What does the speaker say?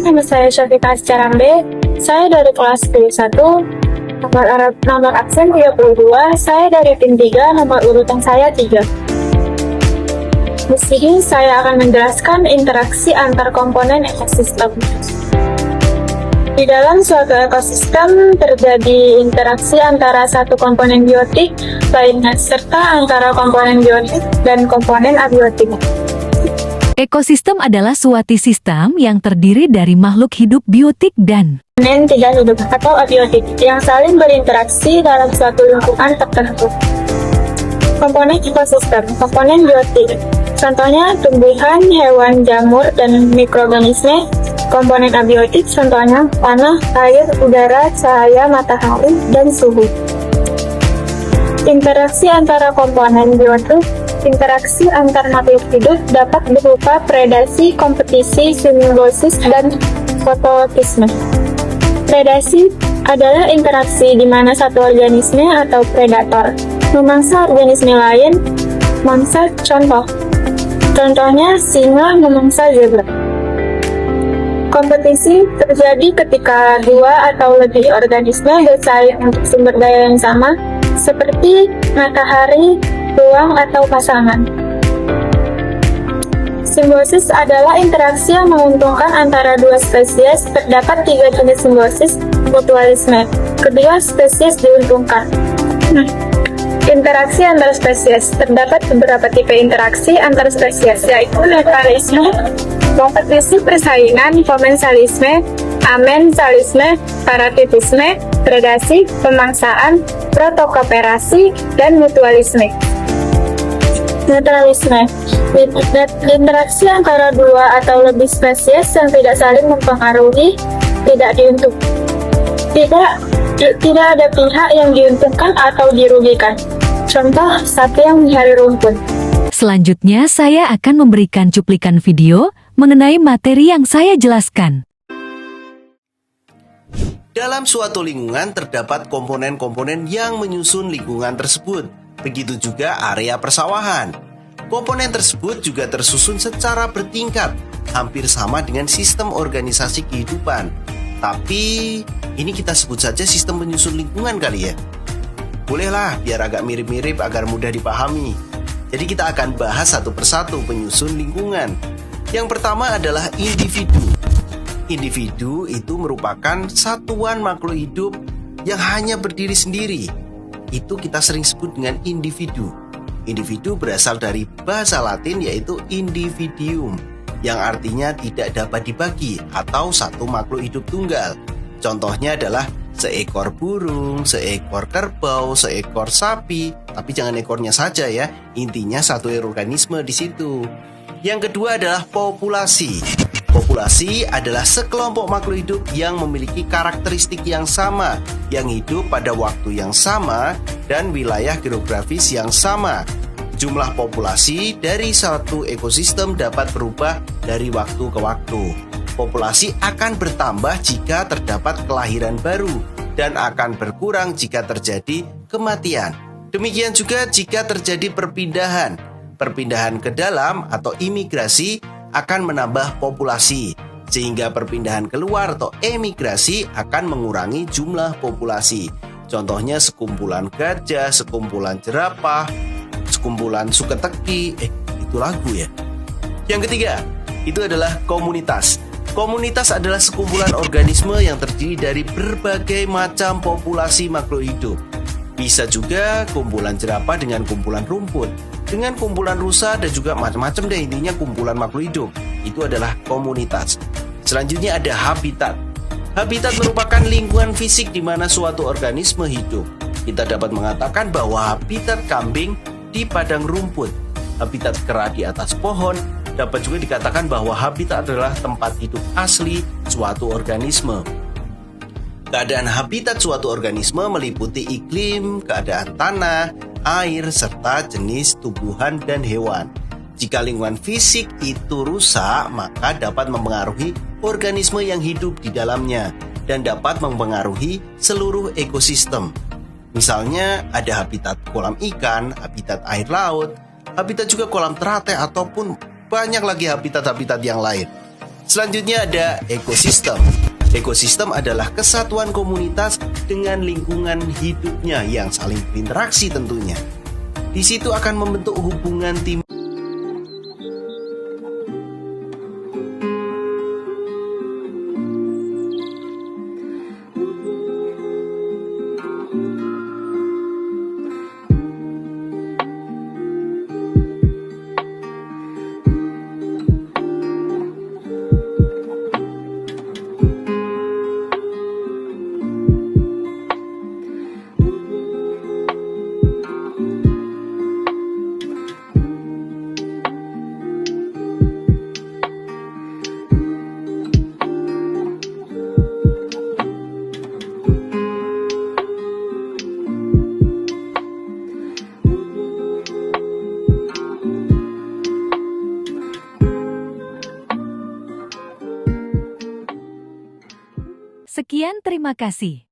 nama saya Syafika Ascarambe. Saya dari kelas B1, nomor absen 32. Saya dari tim 3, nomor urutan saya 3. Di sini saya akan menjelaskan interaksi antar komponen ekosistem. Di dalam suatu ekosistem terjadi interaksi antara satu komponen biotik lainnya serta antara komponen biotik dan komponen abiotik. Ekosistem adalah suatu sistem yang terdiri dari makhluk hidup biotik dan Komponen tidak hidup atau abiotik yang saling berinteraksi dalam suatu lingkungan tertentu. Komponen ekosistem, komponen biotik. Contohnya tumbuhan, hewan, jamur, dan mikroorganisme. Komponen abiotik contohnya tanah, air, udara, cahaya, matahari, dan suhu. Interaksi antara komponen biotik. Interaksi antar makhluk hidup dapat berupa predasi, kompetisi, simbiosis, dan fototisme. Predasi adalah interaksi di mana satu organisme atau predator memangsa organisme lain. Mangsa contohnya singa memangsa zebra. Kompetisi terjadi ketika dua atau lebih organisme bersaing untuk sumber daya yang sama, seperti matahari, ruang, atau pasangan. Simbiosis adalah interaksi yang menguntungkan antara dua spesies. Terdapat 3 jenis simbiosis. Mutualisme. Kedua spesies diuntungkan. Interaksi antar spesies. Terdapat beberapa tipe interaksi antar spesies, yaitu mutualisme, kompetisi persaingan, komensalisme, amensalisme, parasitisme, predasi, pemangsaan, protokooperasi, dan mutualisme. Neutralisme. Interaksi antara dua atau lebih spesies yang tidak saling mempengaruhi, tidak diuntungkan. Tidak ada pihak yang diuntungkan atau dirugikan. Contoh, sapi yang mencari rumput. selanjutnya saya akan memberikan cuplikan video mengenai materi yang saya jelaskan. Dalam suatu lingkungan terdapat komponen-komponen yang menyusun lingkungan tersebut. Begitu juga area persawahan. Komponen tersebut juga tersusun secara bertingkat, hampir sama dengan sistem organisasi kehidupan. Tapi ini kita sebut saja sistem penyusun lingkungan kali ya. Bolehlah biar agak mirip-mirip agar mudah dipahami. Jadi kita akan bahas satu persatu penyusun lingkungan. Yang pertama adalah individu. Individu itu merupakan satuan makhluk hidup yang hanya berdiri sendiri. Itu kita sering sebut dengan individu. Individu berasal dari bahasa Latin yaitu individuum, yang artinya tidak dapat dibagi atau satu makhluk hidup tunggal. Contohnya adalah seekor burung, seekor kerbau, seekor sapi. Tapi jangan ekornya saja ya, intinya satu organisme di situ. Yang kedua adalah populasi. Populasi adalah sekelompok makhluk hidup yang memiliki karakteristik yang sama, yang hidup pada waktu yang sama dan wilayah geografis yang sama. Jumlah populasi dari satu ekosistem dapat berubah dari waktu ke waktu. Populasi akan bertambah jika terdapat kelahiran baru dan akan berkurang jika terjadi kematian. Demikian juga jika terjadi perpindahan. Perpindahan ke dalam atau imigrasi akan menambah populasi, sehingga perpindahan keluar atau emigrasi akan mengurangi jumlah populasi. Contohnya sekumpulan gajah, sekumpulan jerapah, sekumpulan suketeki. Itu lagu ya. Yang ketiga, itu adalah komunitas. Komunitas adalah sekumpulan organisme yang terdiri dari berbagai macam populasi makhluk hidup. Bisa juga kumpulan jerapah dengan kumpulan rumput, dengan kumpulan rusa dan juga macam-macam deh, intinya kumpulan makhluk hidup. Itu adalah komunitas. Selanjutnya ada habitat. Habitat merupakan lingkungan fisik di mana suatu organisme hidup. Kita dapat mengatakan bahwa habitat kambing di padang rumput, habitat kera di atas pohon. Dapat juga dikatakan bahwa habitat adalah tempat hidup asli suatu organisme. Keadaan habitat suatu organisme meliputi iklim, keadaan tanah, air, serta jenis tumbuhan dan hewan. Jika lingkungan fisik itu rusak, maka dapat mempengaruhi organisme yang hidup di dalamnya dan dapat mempengaruhi seluruh ekosistem. Misalnya ada habitat kolam ikan, habitat air laut, habitat juga kolam teratai ataupun banyak lagi habitat-habitat yang lain. Selanjutnya ada ekosistem. Ekosistem adalah kesatuan komunitas dengan lingkungan hidupnya yang saling berinteraksi tentunya. Di situ akan membentuk hubungan tim. Sekian, terima kasih.